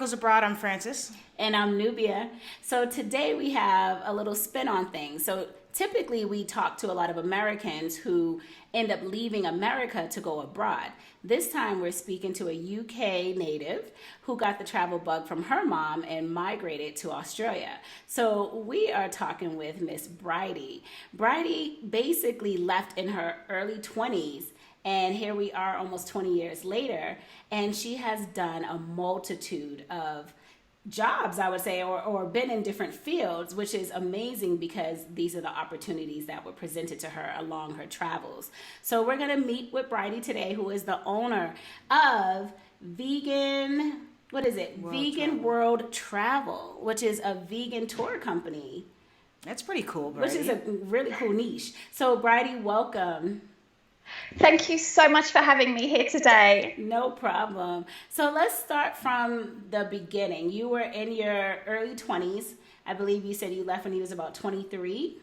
Chronicles Abroad. I'm Francis. And I'm Nubia. So today we have a little spin on things. So typically we talk to a lot of Americans who end up leaving America to go abroad. This time we're speaking to a UK native who got the travel bug from her mom and migrated to Australia. So we are talking with Miss Brighde. Brighde basically left in her early 20s, and here we are almost 20 years later, and she has done a multitude of jobs, I would say, or been in different fields, which is amazing because these are the opportunities that were presented to her along her travels. So we're going to meet with Brighde today, who is the owner of Vegan, what is it? Vegan Travel. World Travel, which is a vegan tour company, That's pretty cool, which is a Brighde. really cool niche. So Brighde, welcome. Thank you so much for having me here today. No problem. So let's start from the beginning. You were in your early 20s. I believe you said you left when you was about 23.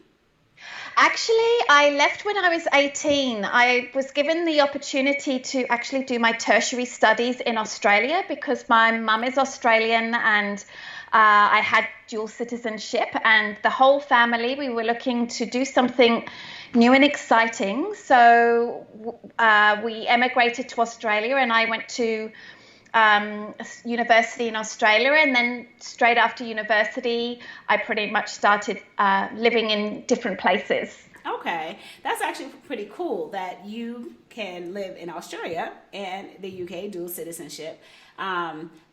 Actually, I left when I was 18. I was given the opportunity to actually do my tertiary studies in Australia because my mum is Australian and I had dual citizenship, and the whole family, we were looking to do something new and exciting. So we emigrated to Australia, and I went to university in Australia, and then straight after university I pretty much started living in different places. Okay, that's actually pretty cool that you can live in Australia and the UK, dual citizenship.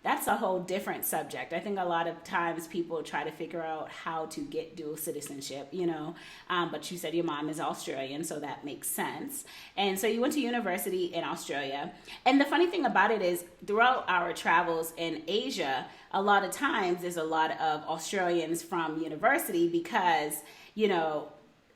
That's a whole different subject. I think a lot of times people try to figure out how to get dual citizenship, but you said your mom is Australian, so that makes sense. And so you went to university in Australia. And the funny thing about it is, throughout our travels in Asia, a lot of times there's a lot of Australians from university because,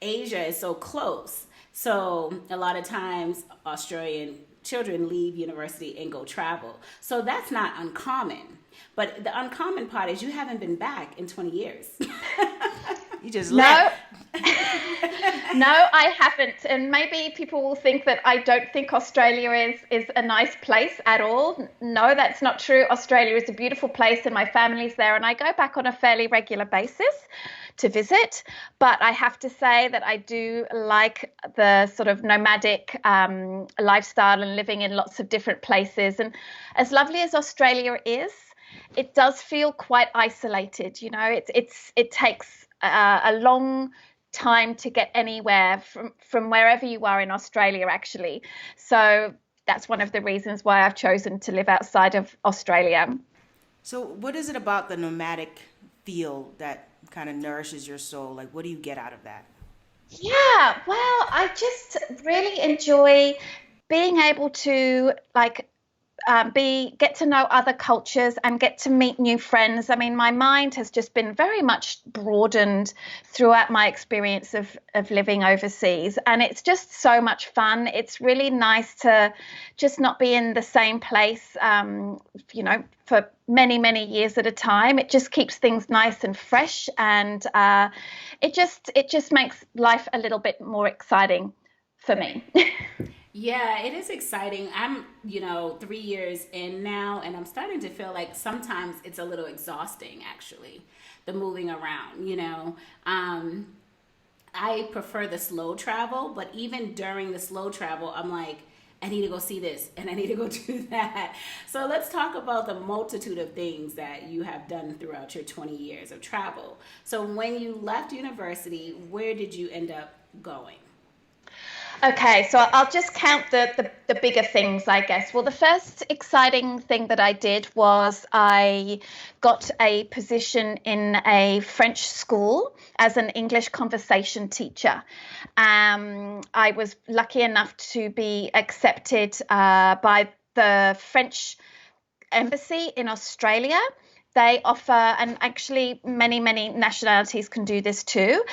Asia is so close. So a lot of times Australian children leave university and go travel. So that's not uncommon. But the uncommon part is you haven't been back in 20 years. You just No, left. no, I haven't. And maybe people will think that I don't think Australia is a nice place at all. No, that's not true. Australia is a beautiful place and my family's there, and I go back on a fairly regular basis to visit. But I have to say that I do like the sort of nomadic lifestyle and living in lots of different places. And as lovely as Australia is, it does feel quite isolated. It takes a long time to get anywhere from wherever you are in Australia, actually. So that's one of the reasons why I've chosen to live outside of Australia. So, what is it about the nomadic feel that kind of nourishes your soul? Like, what do you get out of that? Yeah, well, I just really enjoy being able to get to know other cultures and get to meet new friends. I mean, my mind has just been very much broadened throughout my experience of living overseas, and it's just so much fun. It's really nice to just not be in the same place, for many, many years at a time. It just keeps things nice and fresh, and it just makes life a little bit more exciting for me. Yeah, it is exciting. I'm, 3 years in now, and I'm starting to feel like sometimes it's a little exhausting, actually, the moving around. I prefer the slow travel, but even during the slow travel, I'm like, I need to go see this and I need to go do that. So let's talk about the multitude of things that you have done throughout your 20 years of travel. So when you left university, where did you end up going? Okay, so I'll just count the bigger things, I guess. Well, the first exciting thing that I did was I got a position in a French school as an English conversation teacher. I was lucky enough to be accepted by the French embassy in Australia. They offer, and actually many, many nationalities can do this too.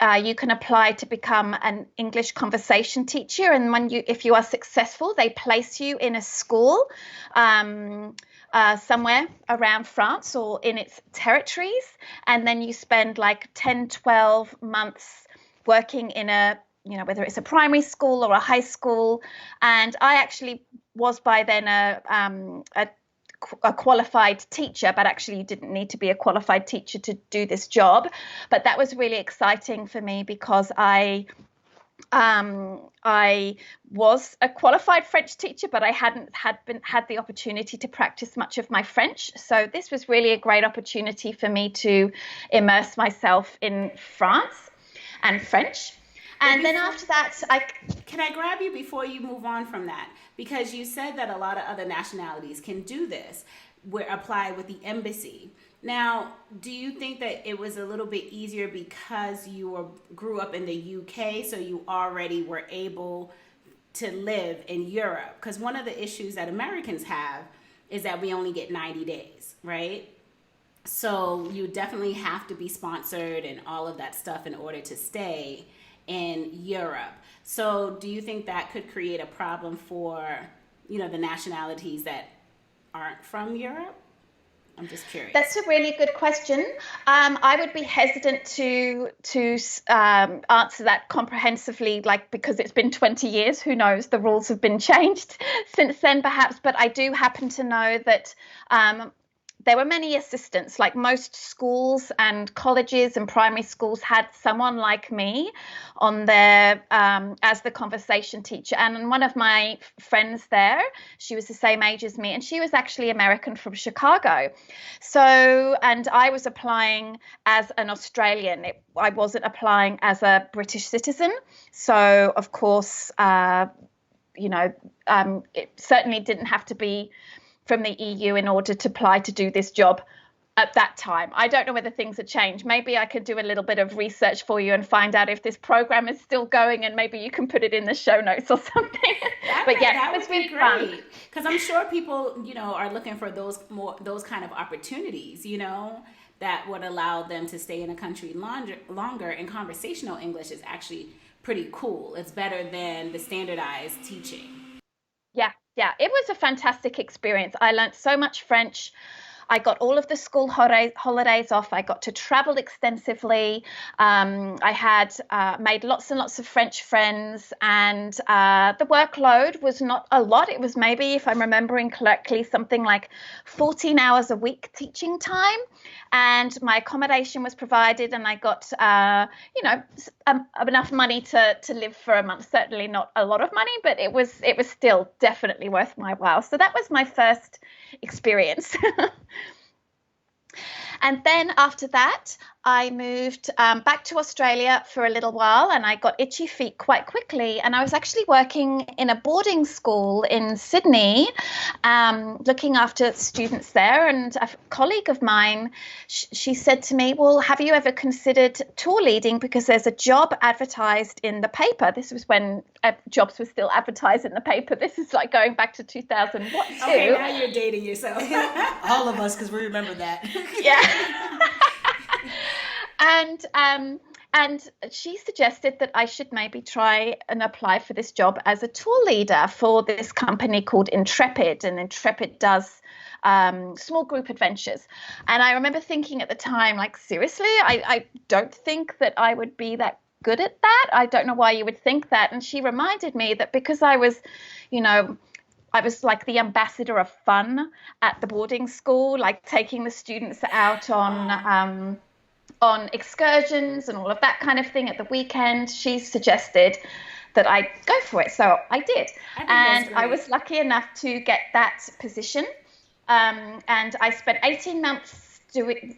You can apply to become an English conversation teacher, and if you are successful, they place you in a school somewhere around France or in its territories, and then you spend like 10, 12 months working in whether it's a primary school or a high school. And I actually was by then a a qualified teacher, but actually you didn't need to be a qualified teacher to do this job. But that was really exciting for me because I was a qualified French teacher, but I hadn't had the opportunity to practice much of my French. So this was really a great opportunity for me to immerse myself in France and French. And then after that, Can I grab you before you move on from that? Because you said that a lot of other nationalities can do this, where apply with the embassy. Now, do you think that it was a little bit easier because you grew up in the UK, so you already were able to live in Europe? Because one of the issues that Americans have is that we only get 90 days, right? So you definitely have to be sponsored and all of that stuff in order to stay in Europe. So do you think that could create a problem for, the nationalities that aren't from Europe? I'm just curious. That's a really good question. I would be hesitant to answer that comprehensively, because it's been 20 years. Who knows? The rules have been changed since then, perhaps. But I do happen to know that there were many assistants. Like most schools and colleges and primary schools had someone like me on there as the conversation teacher. And one of my friends there, she was the same age as me, and she was actually American from Chicago. So, and I was applying as an Australian. I wasn't applying as a British citizen. So, of course, it certainly didn't have to be from the EU in order to apply to do this job at that time. I don't know whether things have changed. Maybe I could do a little bit of research for you and find out if this program is still going, and maybe you can put it in the show notes or something. But yeah, that was really great. Because I'm sure people, are looking for those kind of opportunities, that would allow them to stay in a country longer. And conversational English is actually pretty cool. It's better than the standardized teaching. Yeah, it was a fantastic experience. I learned so much French. I got all of the school holidays off. I got to travel extensively. I had made lots and lots of French friends, and the workload was not a lot. It was maybe, if I'm remembering correctly, something like 14 hours a week teaching time. And my accommodation was provided, and I got, enough money to live for a month. Certainly not a lot of money, but it was still definitely worth my while. So that was my first experience. And then after that, I moved back to Australia for a little while, and I got itchy feet quite quickly. And I was actually working in a boarding school in Sydney, looking after students there. And a colleague of mine, she said to me, well, have you ever considered tour leading? Because there's a job advertised in the paper. This was when jobs were still advertised in the paper. This is like going back to 2002. Okay, now you're dating yourself. All of us, because we remember that. Yeah. And she suggested that I should maybe try and apply for this job as a tour leader for this company called Intrepid, and Intrepid does small group adventures. And I remember thinking at the time, like, seriously, I don't think that I would be that good at that. I don't know why you would think that. And she reminded me that because I was like the ambassador of fun at the boarding school, like taking the students out on excursions and all of that kind of thing at the weekend. She suggested that I go for it. So I did. And I was lucky enough to get that position. And I spent 18 months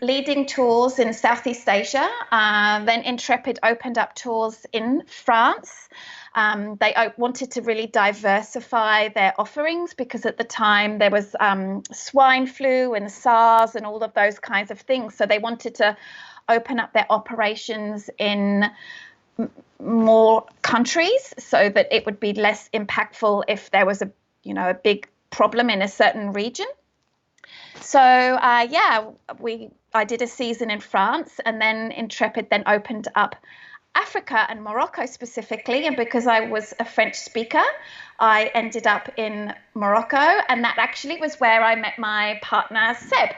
leading tours in Southeast Asia. Then Intrepid opened up tours in France. They wanted to really diversify their offerings because at the time there was swine flu and SARS and all of those kinds of things. So they wanted to open up their operations in more countries so that it would be less impactful if there was a big problem in a certain region. So I did a season in France, and then Intrepid then opened up Africa and Morocco specifically. And because I was a French speaker, I ended up in Morocco, and that actually was where I met my partner, Seb.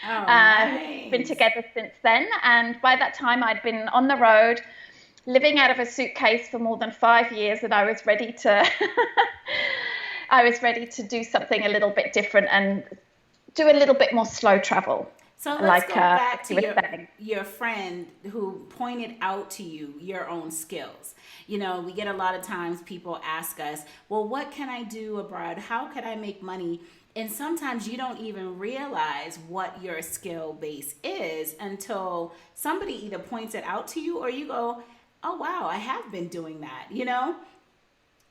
Nice. Been together since then. And by that time, I'd been on the road, living out of a suitcase for more than 5 years, and I was ready to do something a little bit different and do a little bit more slow travel, So let's like go back you to were saying. your friend who pointed out to you your own skills. You know, we get a lot of times people ask us, "Well, what can I do abroad? How can I make money?" And sometimes you don't even realize what your skill base is until somebody either points it out to you or you go, "Oh wow, I have been doing that," you know?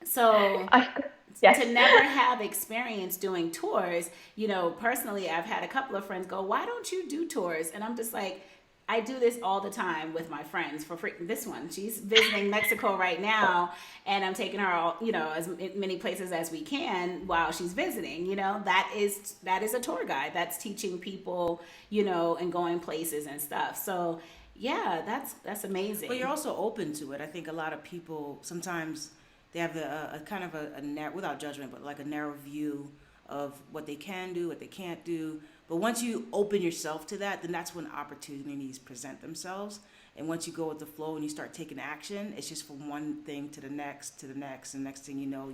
So I, to yes. never have experience doing tours, you know, personally, I've had a couple of friends go, "Why don't you do tours?" And I'm just like, I do this all the time with my friends for free. This one, she's visiting Mexico right now, and I'm taking her, all, you know, as many places as we can while she's visiting. You know, that is a tour guide. That's teaching people, you know, and going places and stuff. So, yeah, that's amazing. But you're also open to it. I think a lot of people sometimes they have a kind of a narrow, without judgment, but like a narrow view of what they can do, what they can't do. But once you open yourself to that, then that's when opportunities present themselves. And once you go with the flow and you start taking action, it's just from one thing to the next, to the next, and next thing you know,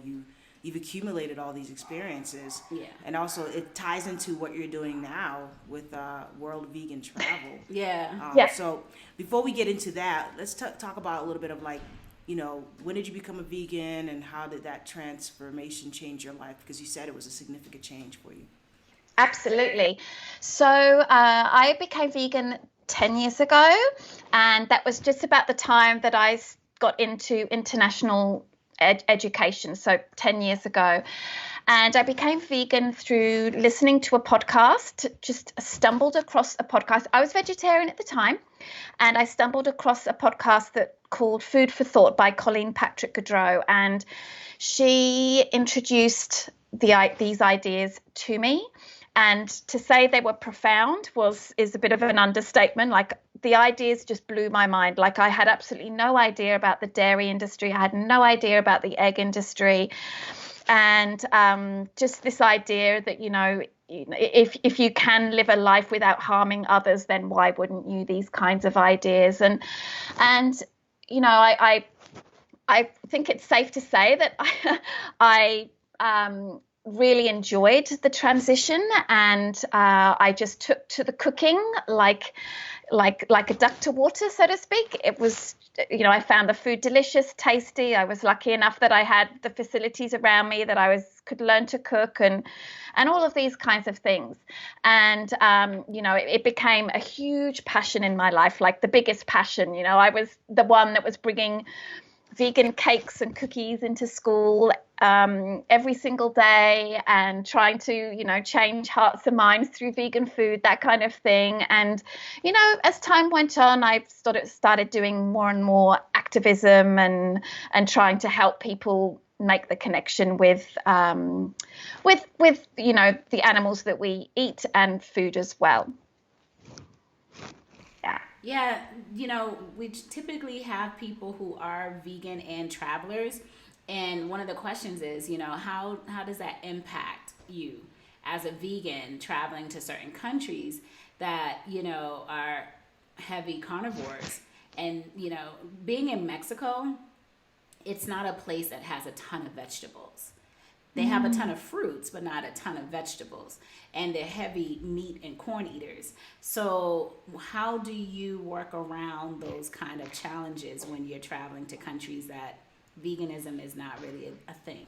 you've accumulated all these experiences. Yeah. And also, it ties into what you're doing now with World Vegan Travel. Yeah. Yes. So before we get into that, let's talk about a little bit of like, you know, when did you become a vegan and how did that transformation change your life? Because you said it was a significant change for you. Absolutely. So I became vegan 10 years ago, and that was just about the time that I got into international education. So 10 years ago. And I became vegan through listening to a podcast, just stumbled across a podcast. I was vegetarian at the time, and I stumbled across a podcast that called Food for Thought by Colleen Patrick Goodrow. And she introduced these ideas to me. And to say they were profound is a bit of an understatement. Like, the ideas just blew my mind. Like, I had absolutely no idea about the dairy industry. I had no idea about the egg industry. And just this idea that, you know, if you can live a life without harming others, then why wouldn't you? These kinds of ideas. And you know, I think it's safe to say that I really enjoyed the transition, and I just took to the cooking like a duck to water, so to speak. It was, you know, I found the food delicious, tasty. I was lucky enough that I had the facilities around me that could learn to cook and all of these kinds of things. And you know, it became a huge passion in my life, like the biggest passion. You know, I was the one that was bringing vegan cakes and cookies into school every single day, and trying to, you know, change hearts and minds through vegan food, that kind of thing. And, you know, as time went on, I started doing more and more activism and trying to help people make the connection with you know, the animals that we eat and food as well. Yeah. Yeah, you know, we typically have people who are vegan and travelers, and one of the questions is, you know, how does that impact you as a vegan traveling to certain countries that, you know, are heavy carnivores? And, you know, being in Mexico, it's not a place that has a ton of vegetables. They have a ton of fruits, but not a ton of vegetables. And they're heavy meat and corn eaters. So how do you work around those kind of challenges when you're traveling to countries that veganism is not really a thing?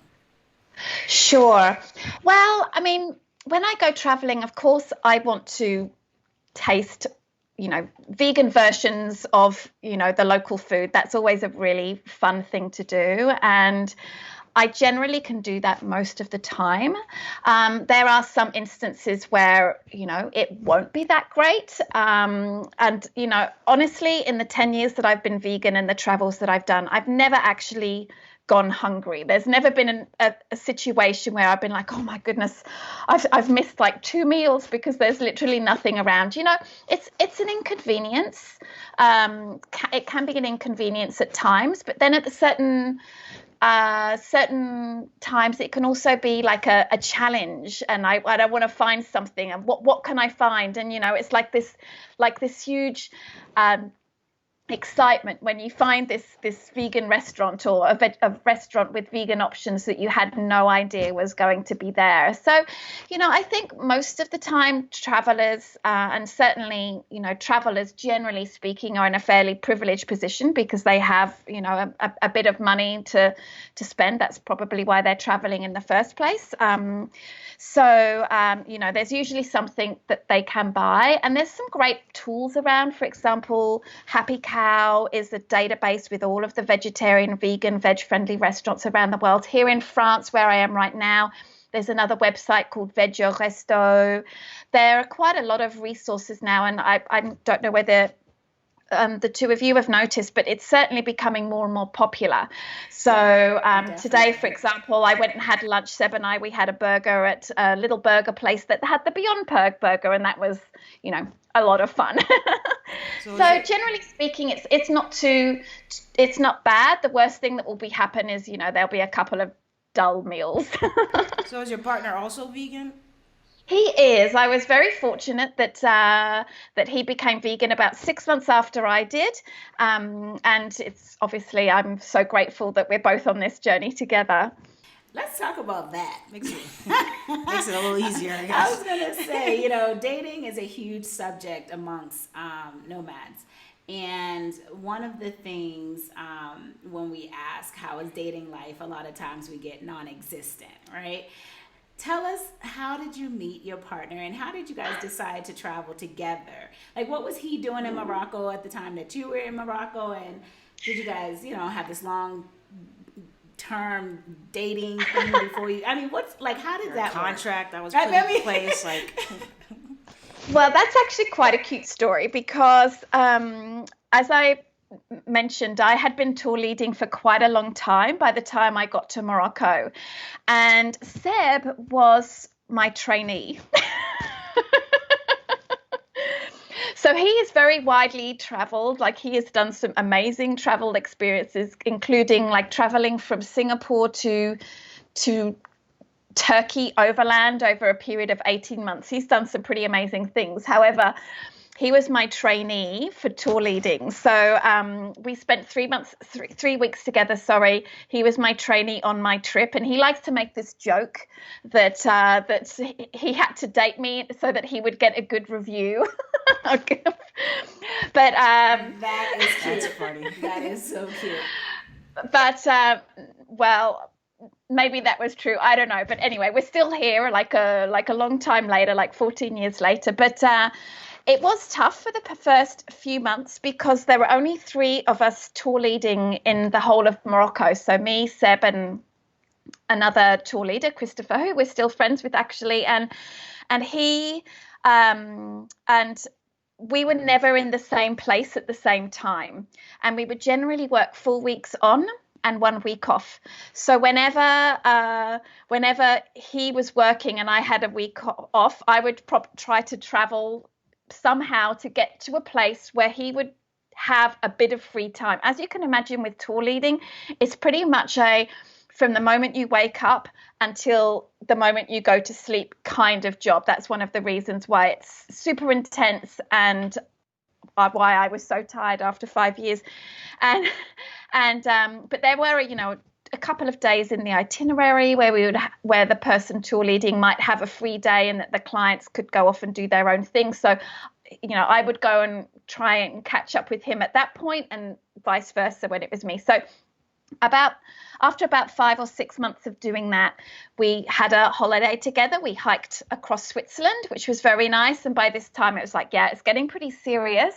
Sure. Well, I mean, when I go traveling, of course, I want to taste, you know, vegan versions of, you know, the local food. That's always a really fun thing to do. And I generally can do that most of the time. There are some instances where, you know, it won't be that great. And, you know, honestly, in the 10 years that I've been vegan and the travels that I've done, I've never actually gone hungry. There's never been a situation where I've been like, oh my goodness, I've missed like 2 meals because there's literally nothing around. You know, it's an inconvenience. It can be an inconvenience at times, but then at certain times it can also be like a challenge, and I want to find something, and what can I find? And, you know, it's like this huge excitement when you find this vegan restaurant or a restaurant with vegan options that you had no idea was going to be there. So, I think most of the time travelers, and certainly, travelers generally speaking, are in a fairly privileged position because they have, a bit of money to spend. That's probably why they're traveling in the first place. There's usually something that they can buy, and there's some great tools around. For example, Happy Cow is a database with all of the vegetarian, vegan, veg-friendly restaurants around the world. Here in France, where I am right now, there's another website called Veg Resto. There are quite a lot of resources now, and I don't know whether the two of you have noticed, but it's certainly becoming more and more popular. So today, for example, I went and had lunch. Seb and we had a burger at a little burger place that had the Beyond Burger, and that was, a lot of fun. So generally speaking, it's not bad. The worst thing that will happen is, there'll be a couple of dull meals. So is your partner also vegan? He is. I was very fortunate that he became vegan about 6 months after I did. And it's obviously, I'm so grateful that we're both on this journey together. Let's talk about that. Makes it a little easier, I guess. I was going to say, dating is a huge subject amongst nomads. And one of the things when we ask how is dating life, a lot of times we get non-existent, right? Tell us, how did you meet your partner and how did you guys decide to travel together? Like, what was he doing in Morocco at the time that you were in Morocco? And did you guys, have this long term dating thing before you? I mean, how did that contract work? That was put in place, Well, that's actually quite a cute story because as I mentioned, I had been tour leading for quite a long time by the time I got to Morocco, and Seb was my trainee. So he is very widely traveled. Like, he has done some amazing travel experiences, including like traveling from Singapore to Turkey overland over a period of 18 months. He's done some pretty amazing things. However, he was my trainee for tour leading. So we spent 3 weeks together. He was my trainee on my trip. And he likes to make this joke that he had to date me so that he would get a good review. But that is cute. That's funny. That is so cute. But well, maybe that was true. I don't know. But anyway, we're still here like a long time later, like 14 years later. But it was tough for the first few months because there were only 3 of us tour leading in the whole of Morocco. So me, Seb, and another tour leader, Christopher, who we're still friends with actually. And he and we were never in the same place at the same time. And we would generally work full weeks on and 1 week off. So whenever he was working and I had a week off, I would try to travel somehow to get to a place where he would have a bit of free time. As you can imagine, with tour leading, it's pretty much from the moment you wake up until the moment you go to sleep kind of job. That's one of the reasons why it's super intense and why I was so tired after 5 years. But there were, a couple of days in the itinerary where the person tour leading might have a free day and that the clients could go off and do their own thing. So, I would go and try and catch up with him at that point and vice versa when it was me. So after about 5 or 6 months of doing that, we had a holiday together. We hiked across Switzerland, which was very nice. And by this time it was like, yeah, it's getting pretty serious.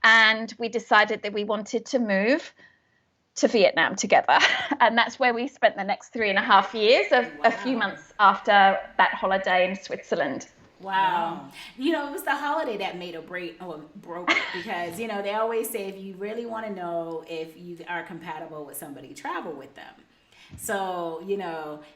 And we decided that we wanted to move to Vietnam together. And that's where we spent the next 3.5 years a few months after that holiday in Switzerland. Wow. It was the holiday that made or broke it because, they always say if you really want to know if you are compatible with somebody, travel with them. So,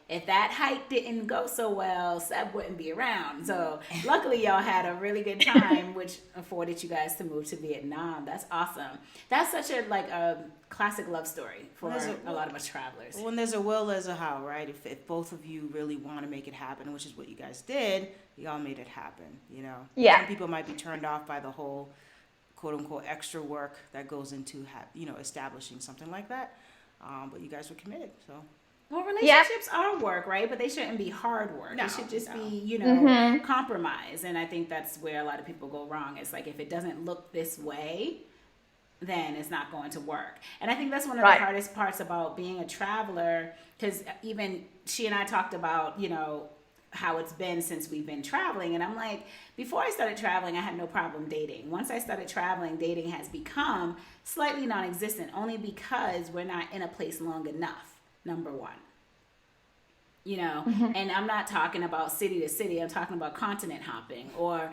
if that hike didn't go so well, Seb wouldn't be around. So luckily y'all had a really good time, which afforded you guys to move to Vietnam. That's awesome. That's such a classic love story for a lot of us travelers. When there's a will, there's a how, right? If both of you really want to make it happen, which is what you guys did, y'all made it happen, Yeah. Some people might be turned off by the whole quote unquote extra work that goes into establishing something like that. But you guys were committed, so. Well, relationships are work, right? But they shouldn't be hard work. No, it should just no. be, compromise. And I think that's where a lot of people go wrong. It's like if it doesn't look this way, then it's not going to work. And I think that's one of the hardest parts about being a traveler, because even she and I talked about, how it's been since we've been traveling. And I'm like, before I started traveling, I had no problem dating. Once I started traveling, dating has become slightly non-existent, only because we're not in a place long enough, number one. And I'm not talking about city to city. I'm talking about continent hopping or,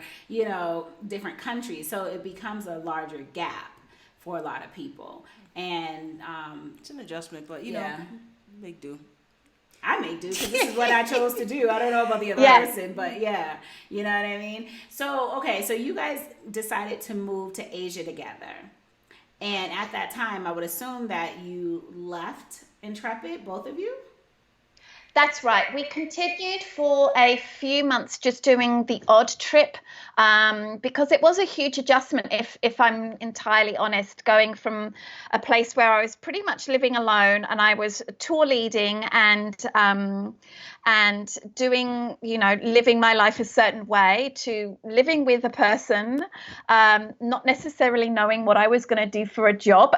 different countries. So it becomes a larger gap for a lot of people. And it's an adjustment, but, make do. I make do because this is what I chose to do. I don't know about the other person, but yeah, you know what I mean? So, okay, so you guys decided to move to Asia together. And at that time, I would assume that you left Intrepid, both of you? That's right. We continued for a few months just doing the odd trip because it was a huge adjustment, if I'm entirely honest, going from a place where I was pretty much living alone and I was tour leading and doing, living my life a certain way to living with a person, not necessarily knowing what I was going to do for a job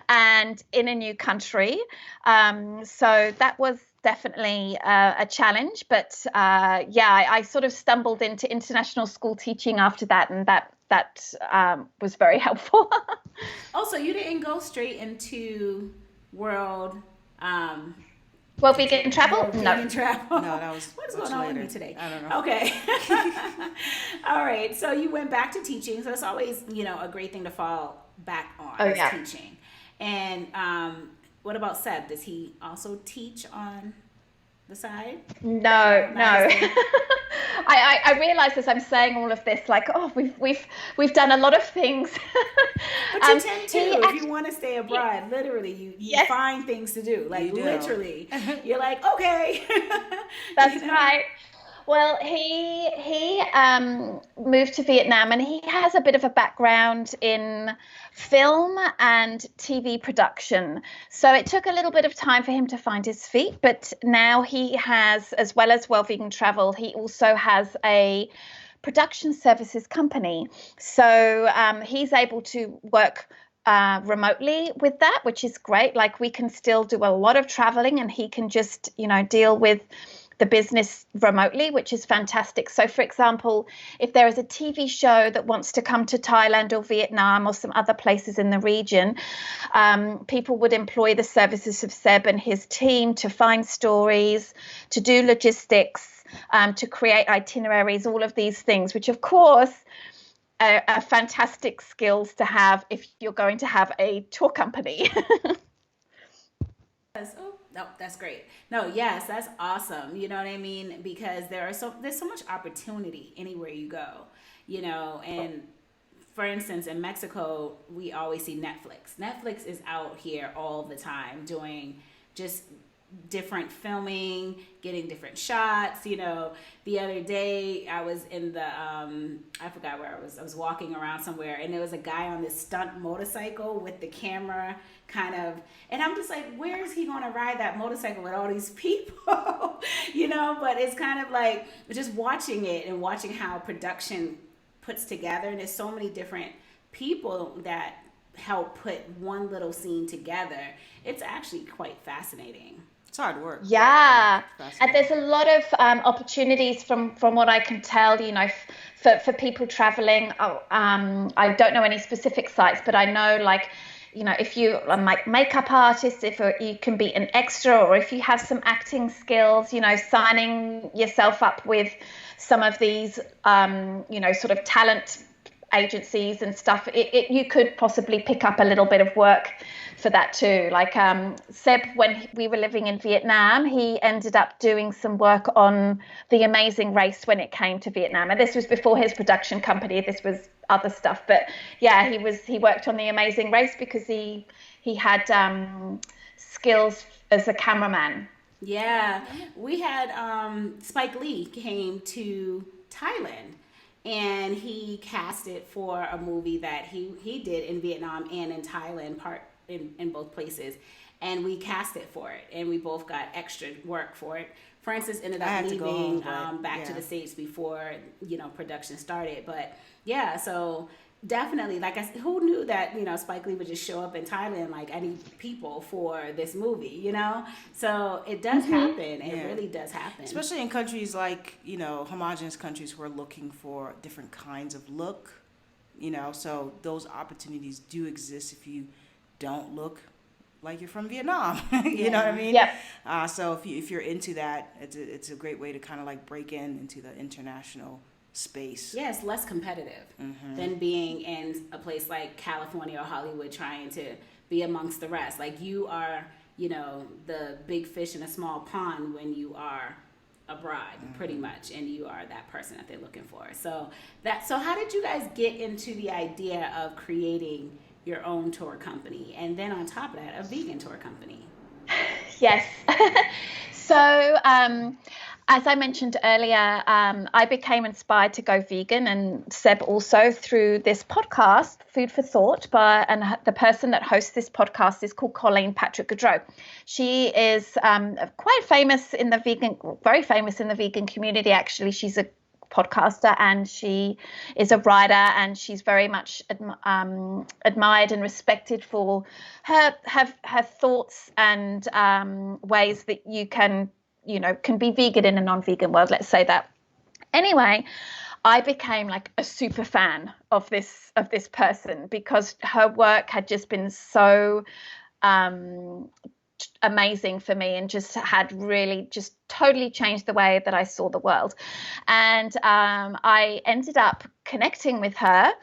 and in a new country. So that was definitely a challenge, but I sort of stumbled into international school teaching after that, and that was very helpful. Oh, so you didn't go straight into world vegan travel? No. Travel. No, that was what's going on with me today? I don't know. Okay. All right. So you went back to teaching. So it's always, a great thing to fall back on teaching. And what about Seb? Does he also teach on the side? No. I realize as I'm saying all of this, like, we've done a lot of things. But you tend to, if you want to stay abroad, literally, you find things to do. Like, literally, you're like, okay. That's right. Well, he moved to Vietnam, and he has a bit of a background in film and TV production. So it took a little bit of time for him to find his feet, but now he has, as well as Well Vegan Travel, he also has a production services company. So he's able to work remotely with that, which is great. Like, we can still do a lot of traveling, and he can just, deal with the business remotely, which is fantastic. So, for example, if there is a TV show that wants to come to Thailand or Vietnam or some other places in the region, people would employ the services of Seb and his team to find stories, to do logistics, to create itineraries, all of these things, which of course are fantastic skills to have if you're going to have a tour company. No, that's great. No, yes, that's awesome. You know what I mean? Because there's so much opportunity anywhere you go, and for instance, in Mexico, we always see Netflix. Netflix is out here all the time doing just different filming, getting different shots. The other day I was in the I forgot where I was walking around somewhere, and there was a guy on this stunt motorcycle with the camera kind of, and I'm just like, where is he going to ride that motorcycle with all these people? But it's kind of like just watching it and watching how production puts together, and there's so many different people that help put one little scene together. It's actually quite fascinating. It's hard work. Yeah, and there's a lot of opportunities from what I can tell, for people traveling. I don't know any specific sites, but I know, like, if you are like makeup artists, if you can be an extra, or if you have some acting skills, signing yourself up with some of these, sort of talent agencies and stuff, you could possibly pick up a little bit of work for that too. Like Seb, when we were living in Vietnam, he ended up doing some work on The Amazing Race when it came to Vietnam, and this was before his production company. This was other stuff, but yeah, he worked on The Amazing Race because he had skills as a cameraman. Yeah, we had Spike Lee came to Thailand, and he cast it for a movie that he did in Vietnam and in Thailand, part in both places. And we cast it for it, and we both got extra work for it. Francis ended up leaving back to the States before, production started. But yeah, so definitely, like I said, who knew that, Spike Lee would just show up in Thailand like, I need people for this movie, So it does happen. It really does happen. Especially in countries like, homogenous countries who are looking for different kinds of look, so those opportunities do exist if you don't look like you're from Vietnam. You know what I mean? Yeah. So if you're into that, it's a great way to kind of like break into the international space. Yeah, it's less competitive than being in a place like California or Hollywood trying to be amongst the rest. Like, you are, the big fish in a small pond when you are abroad, pretty much, and you are that person that they're looking for. So how did you guys get into the idea of creating your own tour company, and then on top of that, a vegan tour company? Yes. So, as I mentioned earlier, I became inspired to go vegan, and Seb also, through this podcast, Food for Thought, and the person that hosts this podcast is called Colleen Patrick Gaudreau. She is quite famous in the very famous in the vegan community, actually. She's a podcaster, and she is a writer, and she's very much admired and respected for her thoughts and ways that you can be vegan in a non-vegan world, let's say that. Anyway, I became like a super fan of this person, because her work had just been so amazing for me, and just had really just totally changed the way that I saw the world. And I ended up connecting with her,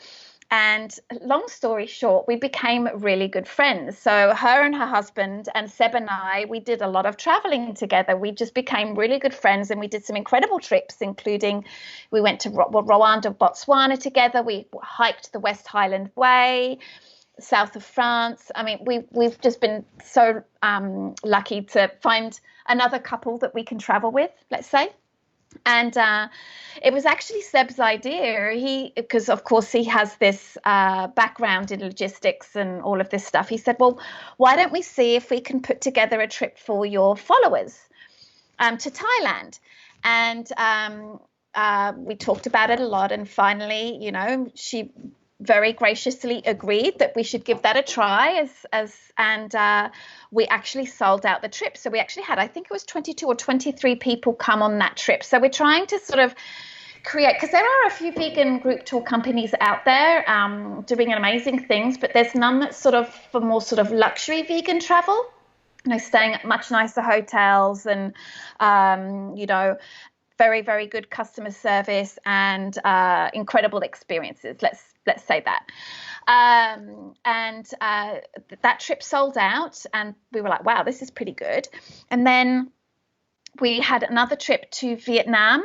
and long story short, we became really good friends. So her and her husband and Seb and I, we did a lot of traveling together. We just became really good friends, and we did some incredible trips, including we went to Rwanda, Botswana together. We hiked the West Highland Way, south of France. I mean, we've just been so lucky to find another couple that we can travel with, let's say. And it was actually Seb's idea. Because of course he has this background in logistics and all of this stuff. He said, well, why don't we see if we can put together a trip for your followers to Thailand? And we talked about it a lot. And finally, she very graciously agreed that we should give that a try, and we actually sold out the trip. So we actually had, I think it was 22 or 23 people come on that trip. So we're trying to sort of create, because there are a few vegan group tour companies out there doing amazing things, but there's none that's sort of for more sort of luxury vegan travel, staying at much nicer hotels and very, very good customer service and incredible experiences. Let's say that. That trip sold out, and we were like, wow, this is pretty good. And then we had another trip to Vietnam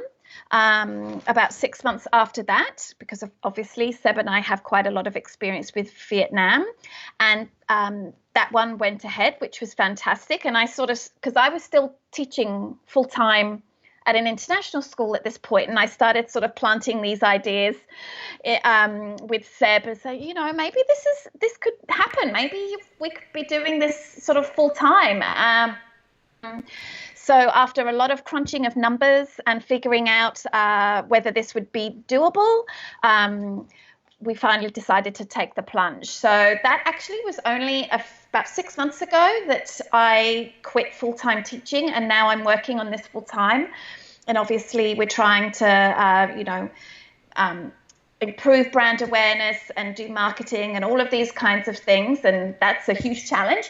about 6 months after that, because obviously Seb and I have quite a lot of experience with Vietnam. And that one went ahead, which was fantastic. And I because I was still teaching full-time at an international school at this point, and I started sort of planting these ideas with Seb and say, maybe this could happen. Maybe we could be doing this sort of full time. So after a lot of crunching of numbers and figuring out whether this would be doable, we finally decided to take the plunge. So that actually was only about 6 months ago that I quit full-time teaching, and now I'm working on this full-time. And obviously we're trying to, improve brand awareness and do marketing and all of these kinds of things. And that's a huge challenge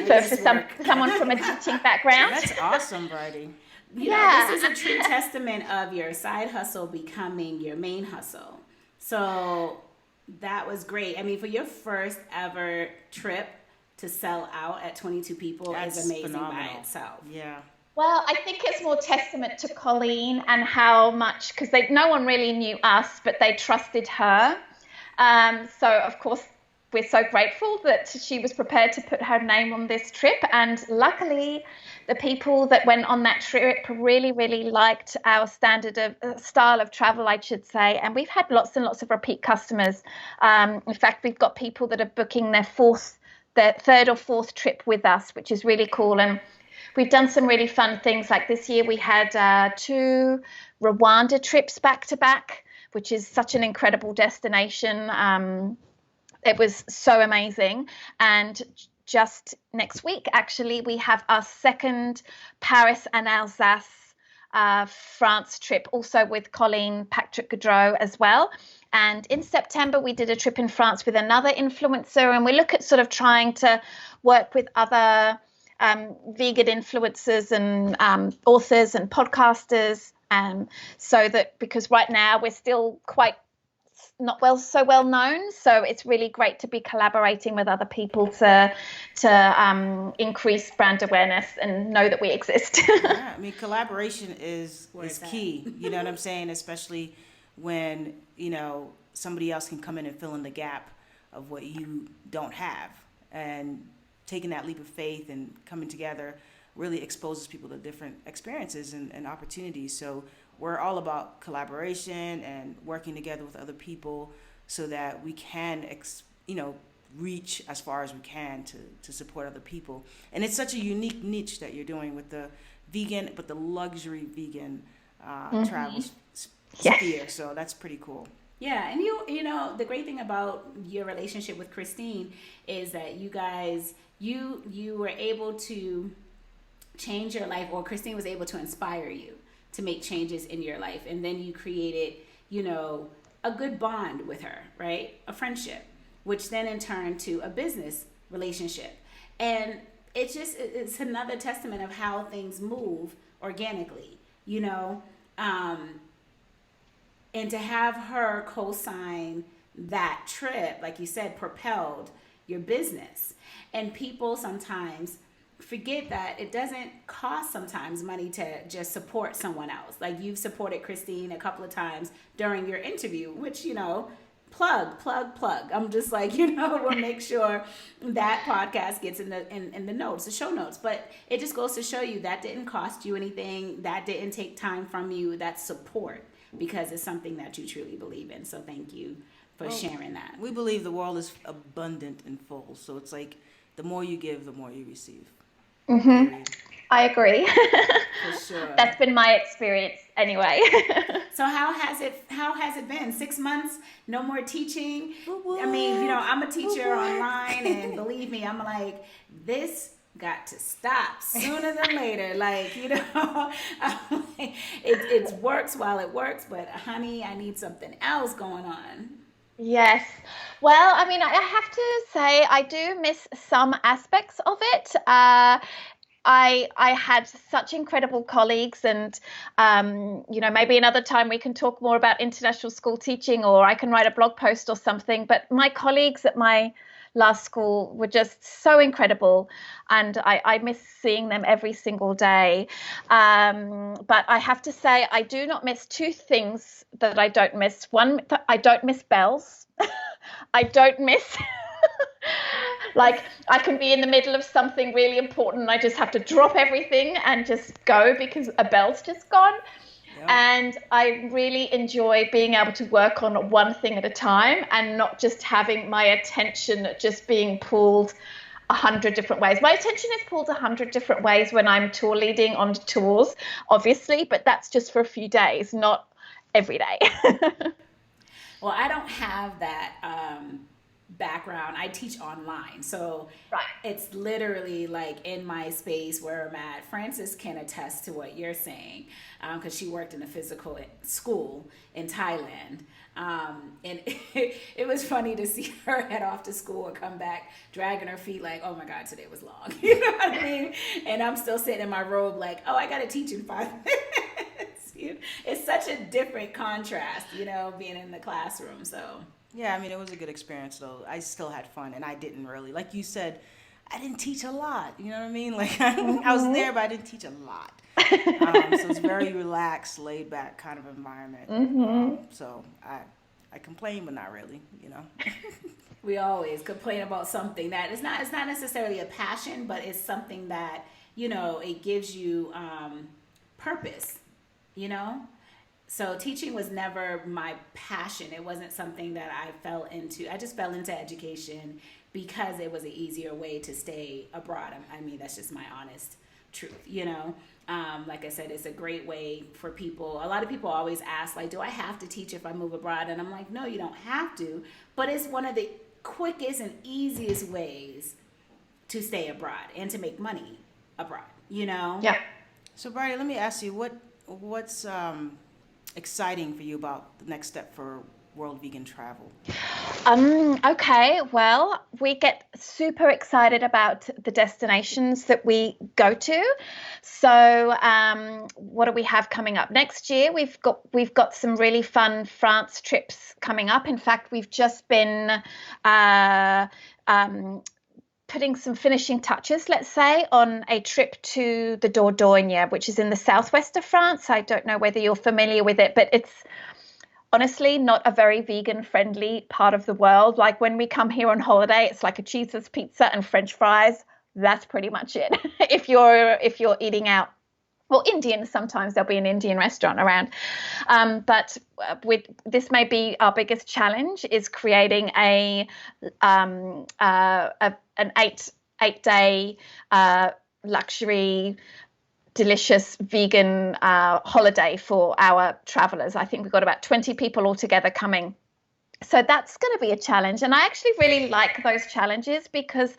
for someone from a teaching background. That's awesome, Brighde. This is a true testament of your side hustle becoming your main hustle. So that was great. I mean, for your first ever trip to sell out at 22 people is amazing phenomenal by itself. Yeah. Well, I think it's more testament to Colleen and how much, because no one really knew us, but they trusted her. So, of course, we're so grateful that she was prepared to put her name on this trip. And luckily, the people that went on that trip really, really liked our standard of style of travel, I should say. And we've had lots and lots of repeat customers. In fact, we've got people that are booking their third or fourth trip with us, which is really cool. And we've done some really fun things. Like this year, we had 2 Rwanda trips back to back, which is such an incredible destination. It was so amazing. And just next week, actually, we have our second Paris and Alsace France trip, also with Colleen Patrick Gaudreau as well. And in September, we did a trip in France with another influencer, and we look at sort of trying to work with other vegan influencers and authors and podcasters, so that, because right now we're still quite not so well known, so it's really great to be collaborating with other people to increase brand awareness and know that we exist. Yeah, I mean, collaboration is key. You know what I'm saying? Especially when, you know, somebody else can come in and fill in the gap of what you don't have, and taking that leap of faith and coming together really exposes people to different experiences and opportunities. So we're all about collaboration and working together with other people so that we can, reach as far as we can to support other people. And it's such a unique niche that you're doing with the vegan, but the luxury vegan travel sphere. So that's pretty cool. Yeah, and you know, the great thing about your relationship with Christine is that you guys, you were able to change your life, or Christine was able to inspire you to make changes in your life. And then you created, you know, a good bond with her, right? A friendship, which then in turn to a business relationship. And it's another testament of how things move organically, you know? And to have her co-sign that trip, like you said, propelled your business. And people sometimes forget that it doesn't cost sometimes money to just support someone else. Like you've supported Christine a couple of times during your interview, which, you know, plug. I'm just like, you know, we'll make sure that podcast gets in the notes, the show notes. But it just goes to show you that didn't cost you anything. That didn't take time from you. That's support, because it's something that you truly believe in. So thank you for sharing that. We believe the world is abundant and full. So it's like the more you give, the more you receive. Mm-hmm. I agree. For sure. That's been my experience anyway. So how has it been? 6 months, no more teaching. I mean, you know, I'm a teacher online, and believe me, I'm like, this got to stop sooner than later. Like, you know, it works while it works, but honey, I need something else going on. Yes. Well, I mean, I have to say I do miss some aspects of it. I had such incredible colleagues, and you know, maybe another time we can talk more about international school teaching, or I can write a blog post or something. But my colleagues at my last school were just so incredible, and I miss seeing them every single day. But I have to say I do not miss 2 things that I don't miss. One, I don't miss bells. I don't miss like I can be in the middle of something really important and I just have to drop everything and just go because a bell's just gone. Yep. And I really enjoy being able to work on one thing at a time and not just having my attention just being pulled 100 different ways. My attention is pulled 100 different ways when I'm tour leading on tours, obviously, but that's just for a few days, not every day. Well, I don't have that background. I teach online, so right. It's literally like in my space where I'm at. Frances can attest to what you're saying, because she worked in a physical school in Thailand, and it was funny to see her head off to school and come back dragging her feet like, oh my God, today was long. You know what I mean? And I'm still sitting in my robe like, oh, I got to teach in 5 minutes. It's such a different contrast, you know, being in the classroom. So yeah, I mean, it was a good experience though. I still had fun, and I didn't really, like you said, I didn't teach a lot. You know what I mean? Like I was there, but I didn't teach a lot. So it's very relaxed, laid back kind of environment. So I complain, but not really, you know. We always complain about something that it's not necessarily a passion, but it's something that, it gives you purpose, you know? So teaching was never my passion. It wasn't something that I fell into. I just fell into education because it was an easier way to stay abroad. I mean, that's just my honest truth, Like I said, it's a great way for people. A lot of people always ask, like, do I have to teach if I move abroad? And I'm like, no, you don't have to. But it's one of the quickest and easiest ways to stay abroad and to make money abroad, Yeah. So, Brighde, let me ask you, what's exciting for you about the next step for World Vegan Travel? Okay, well, we get super excited about the destinations that we go to. So, what do we have coming up next year? We've got some really fun France trips coming up. In fact, we've just been putting some finishing touches, let's say, on a trip to the Dordogne, which is in the southwest of France. I don't know whether you're familiar with it, but it's honestly not a very vegan friendly part of the world. Like when we come here on holiday, it's like a cheeseless pizza and French fries. That's pretty much it. If you're eating out. Well, Indian, sometimes there'll be an Indian restaurant around. But this may be our biggest challenge, is creating an 8-day luxury, delicious vegan holiday for our travelers. I think we've got about 20 people altogether coming. So that's going to be a challenge. And I actually really like those challenges because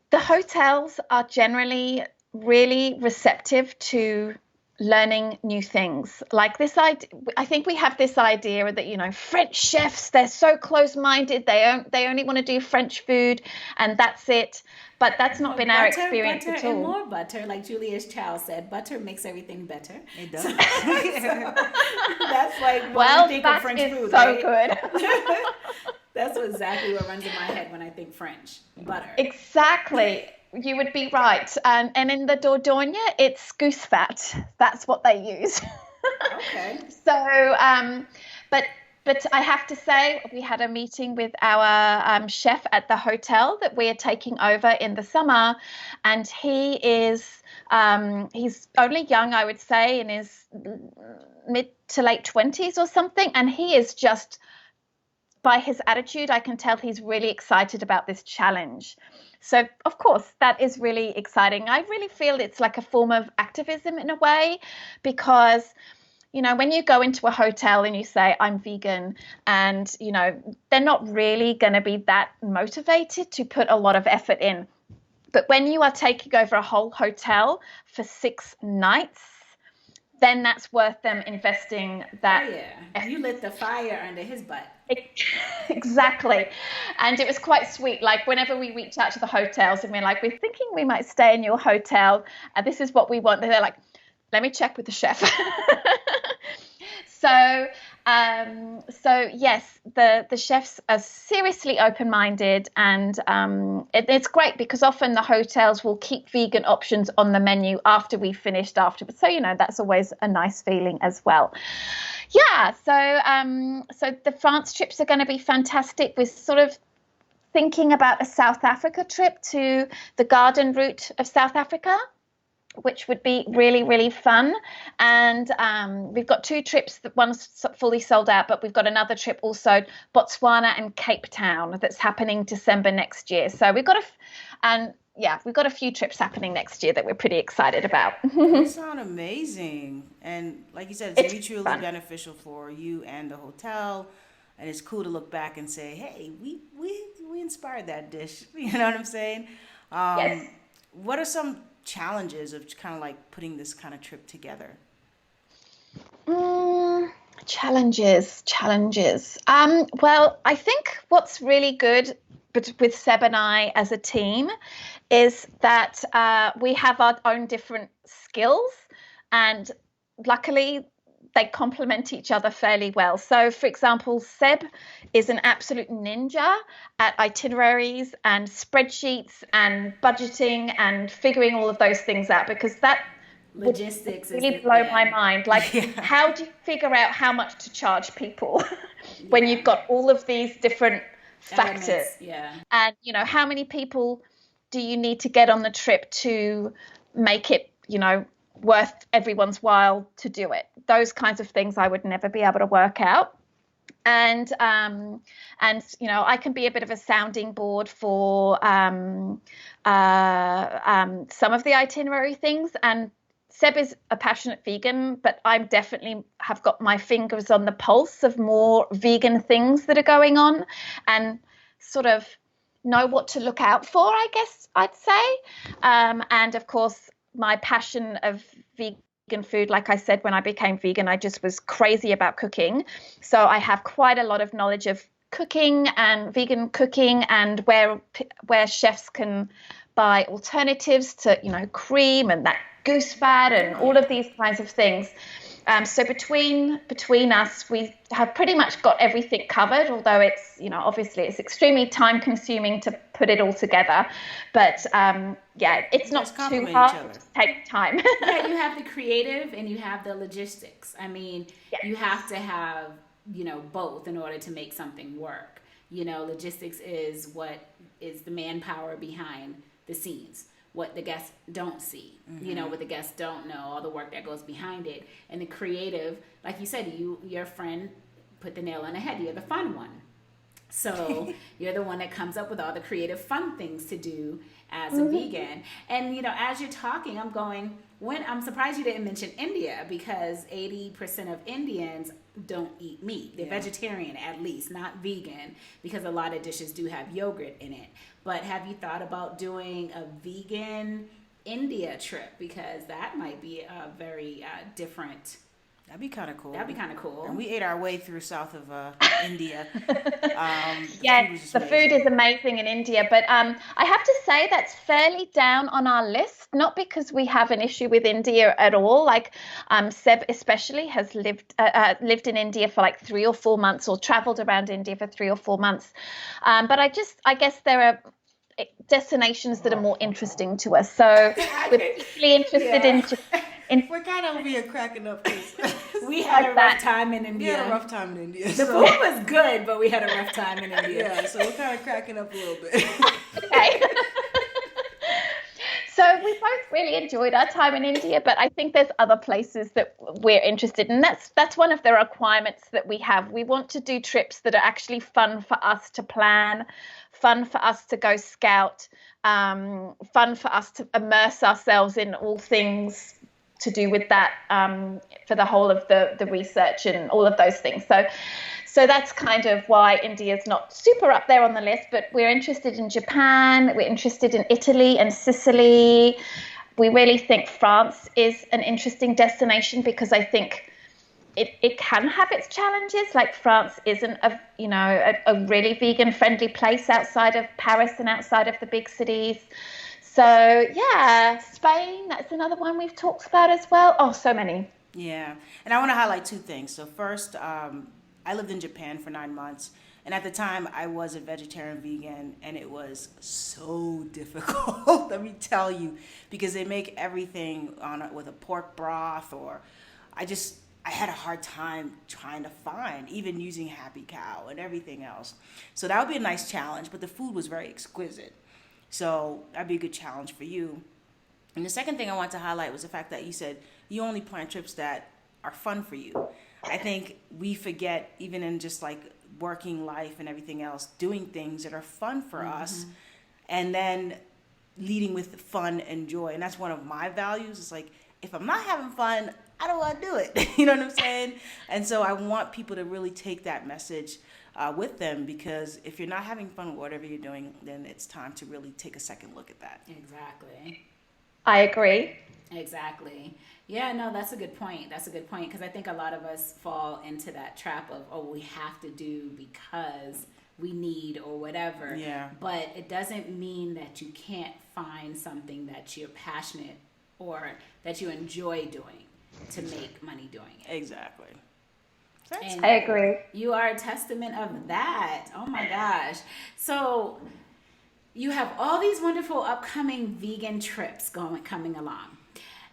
the hotels are generally really receptive to learning new things. Like this idea, I think we have this idea that, French chefs, they're so close-minded. They only want to do French food and that's it. But that's not been our experience butter at all. And more butter, like Julia's Chow said, butter makes everything better. It does. That's like well, we think that of French is food, so right? good. That's exactly what runs in my head when I think French. Butter. Exactly. You would be right. And in the Dordogne, it's goose fat. That's what they use. Okay. So, but I have to say, we had a meeting with our chef at the hotel that we are taking over in the summer, and he is he's only young, I would say, in his mid to late 20s or something, and he is just, by his attitude, I can tell he's really excited about this challenge. So, of course, that is really exciting. I really feel it's like a form of activism in a way, because, when you go into a hotel and you say, I'm vegan, and, they're not really going to be that motivated to put a lot of effort in. But when you are taking over a whole hotel for 6 nights, then that's worth them investing that. Oh, yeah. You lit the fire under his butt. Exactly. And it was quite sweet. Like whenever we reach out to the hotels and we're like, we're thinking we might stay in your hotel and this is what we want. They're like, let me check with the chef. So yes, the chefs are seriously open-minded, and it's great because often the hotels will keep vegan options on the menu after we've finished afterwards. So, that's always a nice feeling as well. Yeah, so the France trips are going to be fantastic. We're sort of thinking about a South Africa trip to the garden route of South Africa, which would be really, really fun. And we've got 2 trips. One's fully sold out, but we've got another trip also, Botswana and Cape Town, that's happening December next year. So we've got a few trips happening next year that we're pretty excited about. They sound amazing. And like you said, it's mutually fun. Beneficial for you and the hotel. And it's cool to look back and say, hey, we inspired that dish. You know what I'm saying? Yes. What are some challenges of kind of like putting this kind of trip together? Challenges. Well, I think what's really good with Seb and I as a team is that we have our own different skills, and luckily they complement each other fairly well. So, for example, Seb is an absolute ninja at itineraries and spreadsheets and budgeting and figuring all of those things out, because that logistics would really blow my mind. Like, how do you figure out how much to charge people when you've got all of these different factors. Yeah. And, how many people do you need to get on the trip to make it, worth everyone's while to do it? Those kinds of things I would never be able to work out. And I can be a bit of a sounding board for some of the itinerary things. And Seb is a passionate vegan, but I definitely have got my fingers on the pulse of more vegan things that are going on, and sort of know what to look out for, I guess I'd say. And of course, my passion of vegan food, like I said, when I became vegan, I just was crazy about cooking. So I have quite a lot of knowledge of cooking and vegan cooking, and where chefs can buy alternatives to, cream and that goose fat and all of these kinds of things. So between us, we have pretty much got everything covered, although it's, obviously it's extremely time consuming to put it all together. But it's not too hard to take time. Yeah, you have the creative and you have the logistics. I mean, yes. You have to have, both in order to make something work. Logistics is what is the manpower behind the scenes, what the guests don't see, what the guests don't know, all the work that goes behind it. And the creative, like you said, your friend put the nail on the head. You're the fun one. So you're the one that comes up with all the creative fun things to do as a vegan. And, as you're talking, I'm going, I'm surprised you didn't mention India, because 80% of Indians don't eat meat. They're vegetarian, at least, not vegan, because a lot of dishes do have yogurt in it. But have you thought about doing a vegan India trip? Because that might be a very different. That'd be kind of cool. And we ate our way through south of India. Yes, the food is amazing in India. But I have to say that's fairly down on our list, not because we have an issue with India at all. Like Seb especially has lived in India for like 3 or 4 months, or traveled around India for 3 or 4 months. But I guess there are destinations that are more interesting to us. So we're particularly interested in we're kind of over here cracking up because we had a rough time in India. We had a rough time in India. The food was good, but we had a rough time in India. Yeah, so we're kind of cracking up a little bit. Okay. So we both really enjoyed our time in India, but I think there's other places that we're interested in. That's one of the requirements that we have. We want to do trips that are actually fun for us to plan, fun for us to go scout, fun for us to immerse ourselves in all things to do with that, for the whole of the research and all of those things. So that's kind of why India's not super up there on the list, but we're interested in Japan, we're interested in Italy and Sicily. We really think France is an interesting destination, because I think it can have its challenges. Like France isn't a really vegan friendly place outside of Paris and outside of the big cities. So yeah, Spain, that's another one we've talked about as well. Oh, so many. Yeah, and I want to highlight 2 things. So first, I lived in Japan for 9 months, and at the time I was a vegetarian vegan, and it was so difficult, let me tell you, because they make everything with a pork broth, or I had a hard time trying to find, even using Happy Cow and everything else. So that would be a nice challenge, but the food was very exquisite. So that'd be a good challenge for you. And the second thing I want to highlight was the fact that you said you only plan trips that are fun for you. I think we forget, even in just like working life and everything else, doing things that are fun for us, and then leading with fun and joy. And that's one of my values. It's like, if I'm not having fun, I don't want to do it. You know what I'm saying? And so I want people to really take that message with them, because if you're not having fun with whatever you're doing, then it's time to really take a second look at that. Exactly. I agree. Exactly. Yeah, no, that's a good point. Because I think a lot of us fall into that trap of, we have to do because we need or whatever. Yeah. But it doesn't mean that you can't find something that you're passionate or that you enjoy doing to make money doing it. Exactly. I agree. You are a testament of that. Oh my gosh. So you have all these wonderful upcoming vegan trips coming along.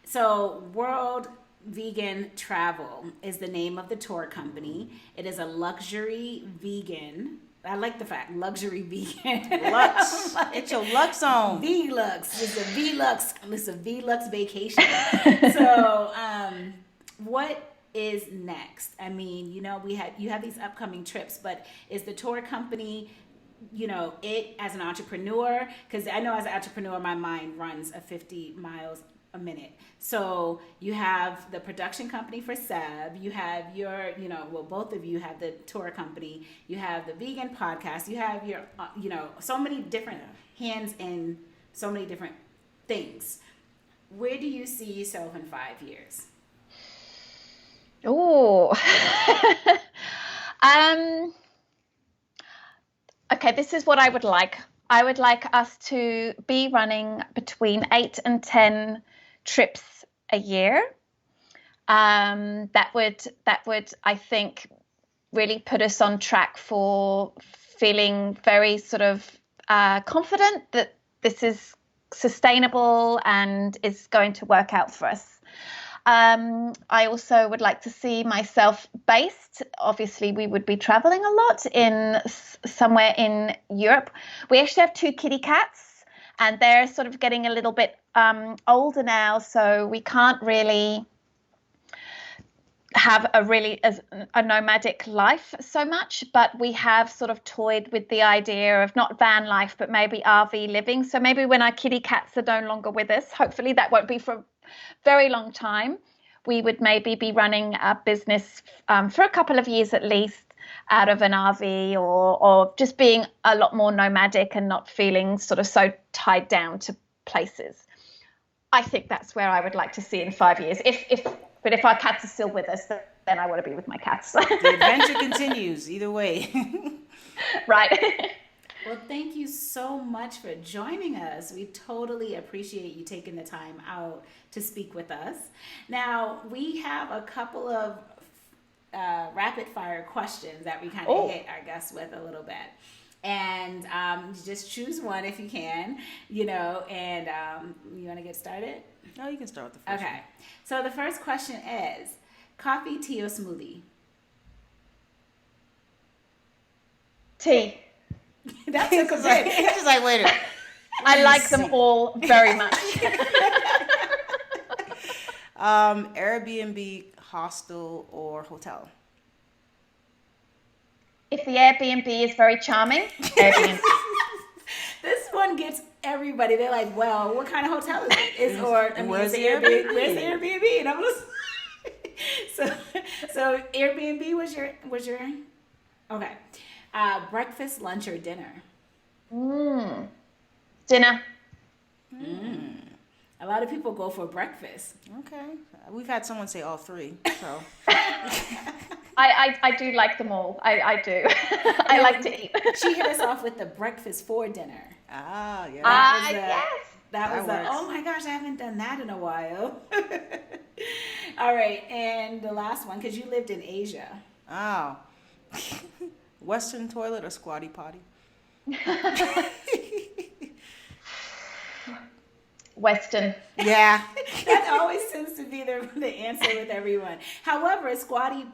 So World Vegan Travel is the name of the tour company. It is a luxury vegan I like the fact luxury vegan. Lux. Get your Lux on. V-Lux. It's a V-Lux vacation. So, what is next? I mean, you have these upcoming trips, but is the tour company, it as an entrepreneur? Because I know as an entrepreneur, my mind runs at 50 miles a minute. So you have the production company for Seb, you have your, both of you have the tour company, you have the vegan podcast, you have your, so many different hands in so many different things. Where do you see yourself in 5 years? Oh, okay, this is what I would like. I would like us to be running between 8 and 10 trips a year. That would, I think, really put us on track for feeling very sort of confident that this is sustainable and is going to work out for us. I also would like to see myself based. Obviously, we would be traveling a lot in somewhere in Europe. We actually have 2 kitty cats, and they're sort of getting a little bit older now, so we can't really have a nomadic life so much, but we have sort of toyed with the idea of not van life, but maybe RV living. So maybe when our kitty cats are no longer with us, hopefully that won't be for a very long time, we would maybe be running a business for a couple of years at least out of an RV, or just being a lot more nomadic and not feeling sort of so tied down to places. I think that's where I would like to see in 5 years. But if our cats are still with us, then I want to be with my cats. The adventure continues either way. Right. Well, thank you so much for joining us. We totally appreciate you taking the time out to speak with us. Now, we have a couple of rapid fire questions that we kind of hit our guests with a little bit. And just choose one if you can, and you want to get started? No, you can start with the first one. Okay. So the first question is, coffee, tea, or smoothie? Tea. That took a bit. It's just like, wait a minute. I like them all very much. Airbnb, hostel, or hotel? If the Airbnb is very charming, Airbnb. This one gets everybody. They're like, well, what kind of hotel is it? Where's the Airbnb? Where's the Airbnb? And I'm just so Airbnb was your okay. Breakfast, lunch, or dinner? Dinner. A lot of people go for breakfast. Okay. We've had someone say all three, so. I do like them all. I do. I like to eat. She hit us off with the breakfast for dinner. Ah, yeah. Yes. That was oh my gosh, I haven't done that in a while. All right, and the last one, because you lived in Asia. Oh. Western toilet or squatty potty? Western. Yeah. That always seems to be the answer with everyone. However, squatty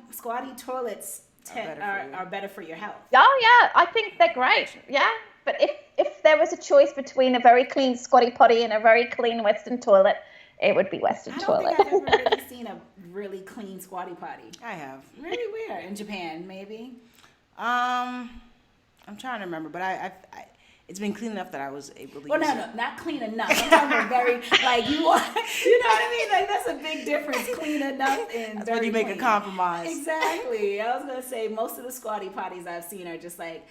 toilets are better for your health. Oh yeah, I think they're great. Yeah, but if there was a choice between a very clean squatty potty and a very clean Western toilet, it would be Western toilet. I don't think I've ever really seen a really clean squatty potty. I have. Really weird. In Japan, maybe. I'm trying to remember, but I it's been clean enough that I was able to use it. No, not clean enough. I'm talking about very, like, you know what I mean? Like, that's a big difference, clean enough and that's when you make clean. a compromise. Exactly. I was going to say, most of the squatty potties I've seen are just like,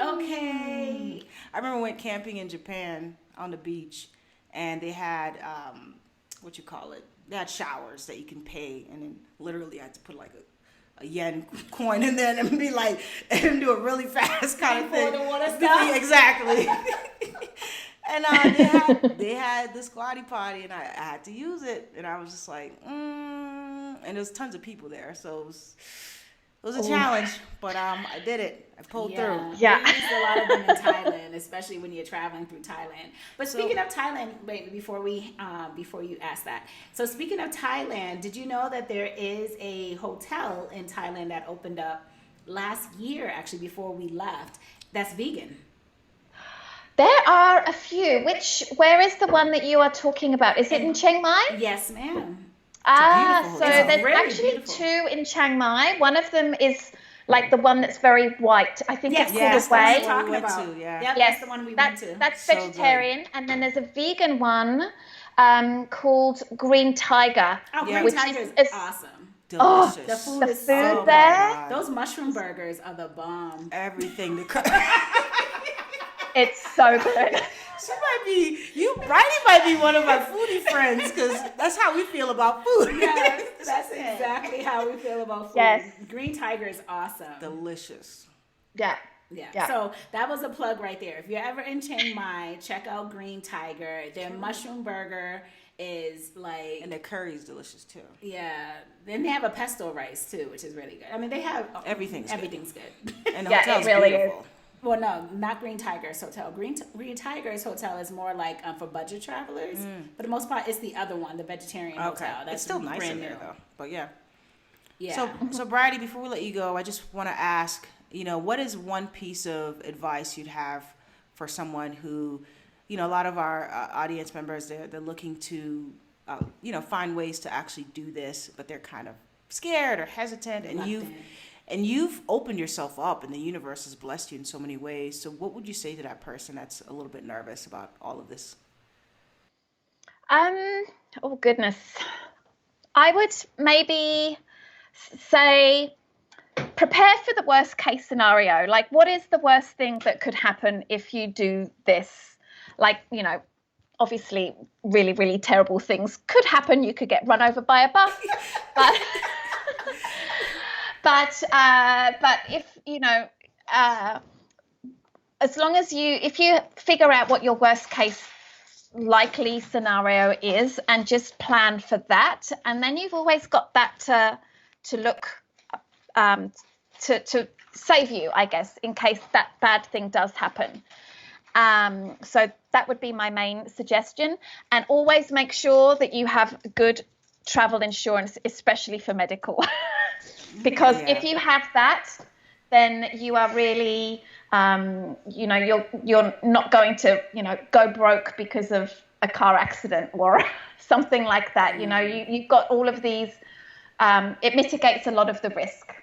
okay. I remember went camping in Japan on the beach, and they had, they had showers that you can pay, and then literally I had to put like a yen coin in there and be like, and do it really fast kind of thing. Pour the water stuff. Exactly. And they had the squatty potty, and I had to use it, and I was just like, and there's tons of people there, so it was a challenge, but I did it. I pulled through. Yeah. We used a lot of them in Thailand, especially when you're traveling through Thailand. But speaking of Thailand, wait, before you ask that. So speaking of Thailand, did you know that there is a hotel in Thailand that opened up last year, actually, before we left, that's vegan. There are a few. Where is the one that you are talking about? Is it in Chiang Mai? Yes, ma'am. beautiful So hotel. there's Really actually beautiful. 2 in Chiang Mai. One of them is like the one that's very white. I think it's called that's the one Away. we're talking went about. to, yeah. Yep, Yes, that's the one we went to. that's So vegetarian. And then there's a vegan one called Green Tiger. Oh, Yeah. Green which Tiger is- is awesome. Delicious. The food The is food so there? good. Those mushroom burgers are the bomb. Everything. It's so good. She might be, Brighde might be one of my foodie friends because that's how we feel about food. Yes, that's exactly how we feel about food. Yes. Green Tiger is awesome. Delicious. Yeah. Yeah. So that was a plug right there. If you're ever in Chiang Mai, check out Green Tiger. Their mushroom burger is like, And their curry is delicious too. yeah. Then they have a pesto rice too, which is really good. I mean, they have Everything's good. And the Yeah, hotel's it really beautiful. Well, no, not Green Tiger's hotel. Green Tiger's hotel is more like for budget travelers. For the most part, it's the other one, the vegetarian Okay. hotel. That's It's still nice brand in there new. though. But yeah. Yeah. So Brighde, before we let you go, I just want to ask, what is one piece of advice you'd have for someone who, a lot of our audience members, they're looking to, find ways to actually do this, but they're kind of scared or hesitant, and you've opened yourself up, and the universe has blessed you in so many ways. So what would you say to that person that's a little bit nervous about all of this? Oh goodness. I would maybe say prepare for the worst case scenario. Like, what is the worst thing that could happen if you do this? Like, obviously really, really terrible things could happen. You could get run over by a bus, but if, as long as if you figure out what your worst case likely scenario is and just plan for that, and then you've always got that to look to save you, I guess, in case that bad thing does happen. So that would be my main suggestion, and always make sure that you have good travel insurance, especially for medical, because if you have that, then you are really you're not going to go broke because of a car accident or something like that. You've got all of these. It mitigates a lot of the risk.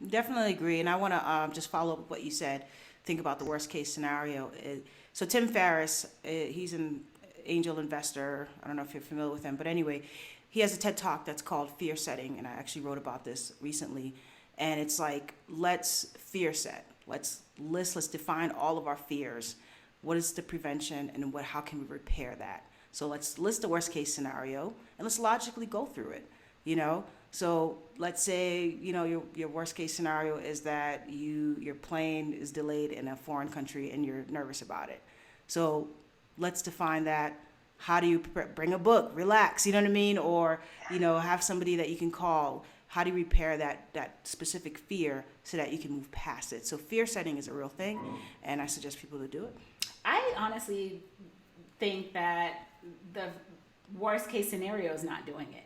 Definitely agree, and I want to just follow up with what you said. Think about the worst case scenario. So Tim Ferriss, he's an angel investor. I don't know if you're familiar with him, but anyway, he has a TED Talk that's called Fear Setting, and I actually wrote about this recently. And it's like, let's fear set. Let's define all of our fears. What is the prevention, and how can we repair that? So let's list the worst case scenario, and let's logically go through it. So let's say, your worst case scenario is that your plane is delayed in a foreign country and you're nervous about it. So let's define that. How do you bring a book, relax, you know what I mean? Or, have somebody that you can call. How do you repair that specific fear so that you can move past it? So fear setting is a real thing, and I suggest people to do it. I honestly think that the worst case scenario is not doing it.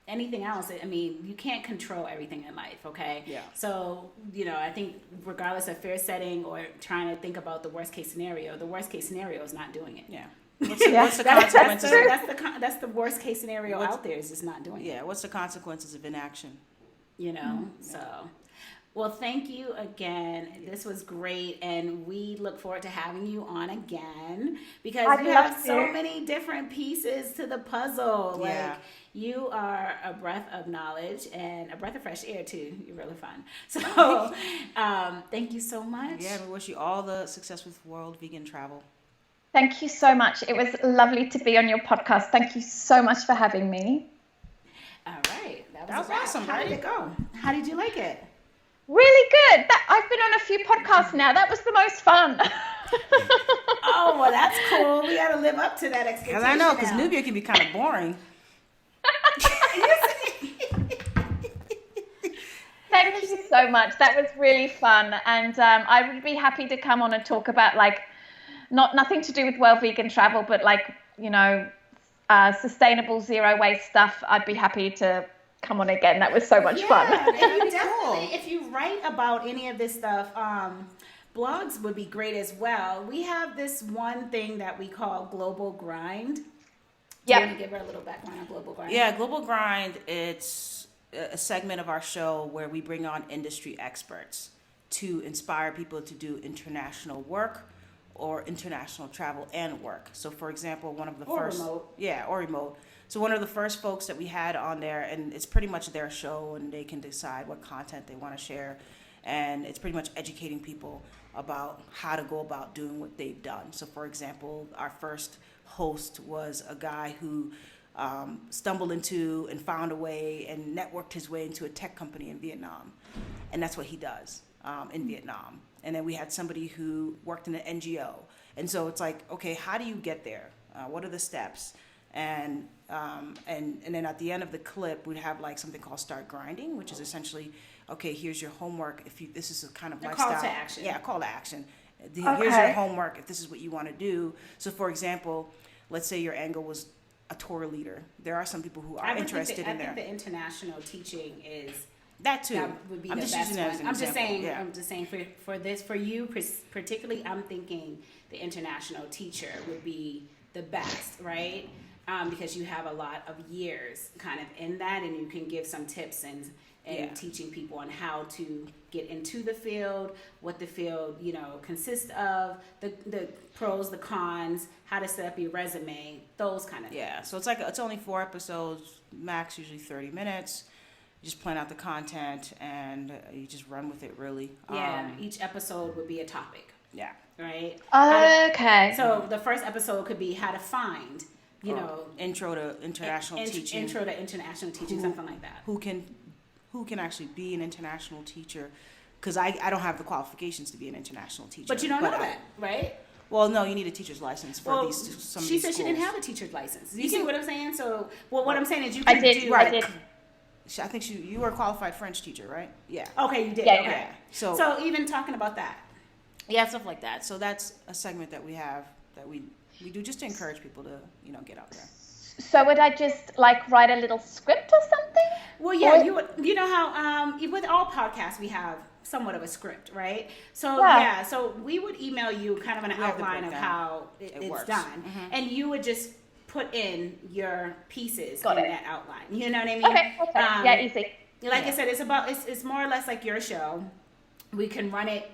Anything else, I mean, you can't control everything in life, okay? Yeah. So, I think regardless of fear setting or trying to think about the worst case scenario is not doing it. Yeah. What's the consequences? That's the worst case scenario out there, is just not doing it. Yeah. What's the consequences of inaction? So, well, thank you again. This was great, and we look forward to having you on again because I'd you love have so to. many different pieces to the puzzle. Yeah. Like, you are a breath of knowledge and a breath of fresh air too. You're really fun. So, thank you so much. Yeah, we wish you all the success with World Vegan Travel. Thank you so much. It was lovely to be on your podcast. Thank you so much for having me. All right. That was a wrap. awesome, How did right? it go? How did you like it? Really good. I've been on a few podcasts now. That was the most fun. Oh, well, that's cool. We got to live up to that expectation. Because I know, because now. Nubia can be kind of boring. Thank you so much. That was really fun. And I would be happy to come on and talk about nothing to do with World Vegan Travel, but sustainable zero waste stuff. I'd be happy to come on again. That was so much fun. And you definitely, if you write about any of this stuff, blogs would be great as well. We have this one thing that we call Global Grind. Do you want to give her a little background on Global Grind? Yeah, Global Grind, it's a segment of our show where we bring on industry experts to inspire people to do international work or international travel and work. So for example, one of the first remote. Yeah, or remote. So one of the first folks that we had on there, and it's pretty much their show and they can decide what content they want to share, and it's pretty much educating people about how to go about doing what they've done. So for example, our first host was a guy who stumbled into and found a way and networked his way into a tech company in Vietnam, and that's what he does in Vietnam. And then we had somebody who worked in an NGO, and so it's like, okay, how do you get there? What are the steps? And then at the end of the clip, we'd have like something called Start Grinding, which is essentially, okay, here's your homework. This is a kind of lifestyle. Call to action. Yeah, call to action. Here's your homework if this is what you want to do. So for example, let's say your angle was a tour leader. There are some people who are interested in there. I think the international teaching is that too. That would be I'm the just best using that as one. an I'm just example. saying. Yeah. I'm just saying for you particularly. I'm thinking the international teacher would be the best, right? Because you have a lot of years kind of in that, and you can give some tips and teaching people on how to get into the field, what the field, consists of, the pros, the cons, how to set up your resume, those kind of things. Yeah, so it's only 4 episodes, max usually 30 minutes. You just plan out the content and you just run with it, really. Yeah, each episode would be a topic. Yeah. Right? Okay. So the first episode could be how to find, intro to international teaching. Intro to international teaching, something like that. Who can actually be an international teacher? Because I don't have the qualifications to be an international teacher. But you don't know that, right? Well, no, you need a teacher's license for some of she these said schools. she didn't have a teacher's license. You see what I'm saying? So, what I'm saying is you I can did. do. I did. I think you were a qualified French teacher, right? Yeah. Okay, you did. Yeah, okay. Yeah. So even talking about that. Yeah, stuff like that. So that's a segment that we have that we do just to encourage people to get out there. So would I just write a little script or something? Well, yeah, you know how with all podcasts we have somewhat of a script, right? So so we would email you kind of an outline of how it's works. done, and you would just put in your pieces in that outline. You know what I mean? Okay. Yeah, easy. Like I said, it's more or less like your show. We can run it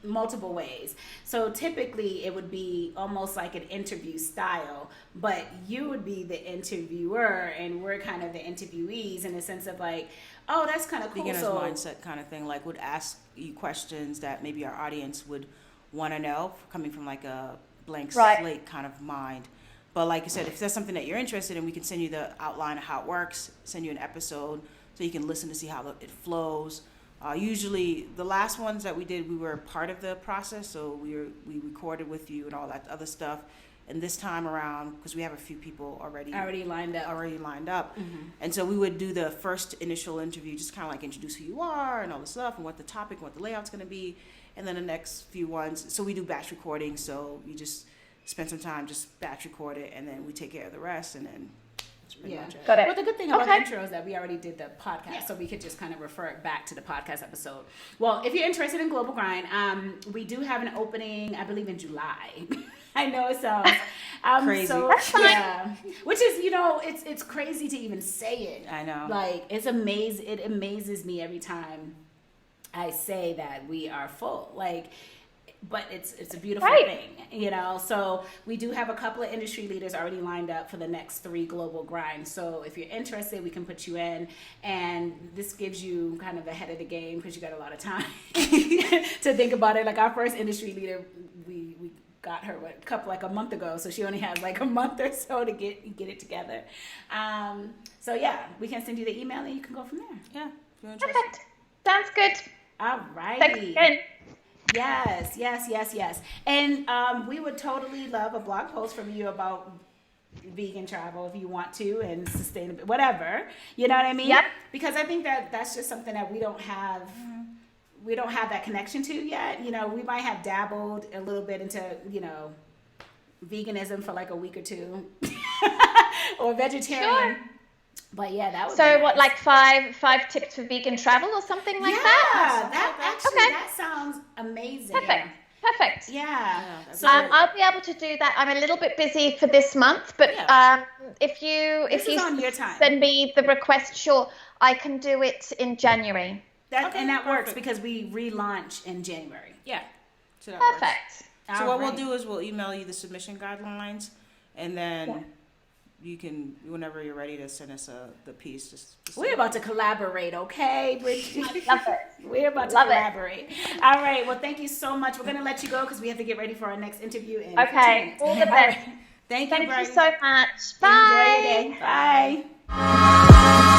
multiple ways. So typically it would be almost like an interview style, but you would be the interviewer and we're kind of the interviewees in the sense of like, oh, that's kind of cool. Beginner's mindset kind of thing, like would ask you questions that maybe our audience would want to know, coming from like a blank slate kind of mind. But like you said, if that's something that you're interested in, we can send you the outline of how it works, send you an episode so you can listen to see how it flows. Usually the last ones that we did, we were part of the process, so we recorded with you and all that other stuff. And this time around, because we have a few people already lined up, and so we would do the first initial interview, just kind of like introduce who you are and all the stuff and what the topic, what the layout's going to be, and then the next few ones. So we do batch recording, so you just spend some time just batch record it, and then we take care of the rest, and then. Got it. Well, the good thing about the intro is that we already did the podcast, so we could just kind of refer it back to the podcast episode. Well, if you're interested in Global Grind, we do have an opening, I believe, in July. I know it sounds crazy. So, yeah, which is, it's crazy to even say it. I know. Like, it's amazing. It amazes me every time I say that we are full. Like. But it's a beautiful thing, So we do have a couple of industry leaders already lined up for the next 3 Global Grinds. So if you're interested, we can put you in. And this gives you kind of ahead of the game because you got a lot of time to think about it. Like our first industry leader, we got her a month ago. So she only has like a month or so to get it together. So yeah, we can send you the email and you can go from there. Yeah. Perfect. Sounds good. All righty. Thanks again. Yes. And we would totally love a blog post from you about vegan travel if you want to, and sustainability, whatever. You know what I mean? Yep. Because I think that's just something that we don't have. We don't have that connection to yet. We might have dabbled a little bit into, veganism for like a week or two, or vegetarian. Sure. But yeah, that would So be what, nice. like five tips for vegan travel or something like Yeah, that? that Okay. sounds amazing. Perfect. Perfect. Yeah. that's So I'll be able to do that. I'm a little bit busy for this month, but if you This is on your time. send me the request, sure, I can do it in January. and that works perfect. because we relaunch in January. Yeah. So that works. Perfect. So what we'll Alright. do is we'll email you the submission guidelines, and then you can, whenever you're ready to send us the piece, just We're about to collaborate, okay, Brighde? Love it. We're about to Love it. collaborate. All right. Well, thank you so much. We're going to let you go because we have to get ready for our next interview in 15 Okay. minutes. All the All right. best. Thank you, Thank you Brighde. so much. Enjoy Bye. your day. Bye.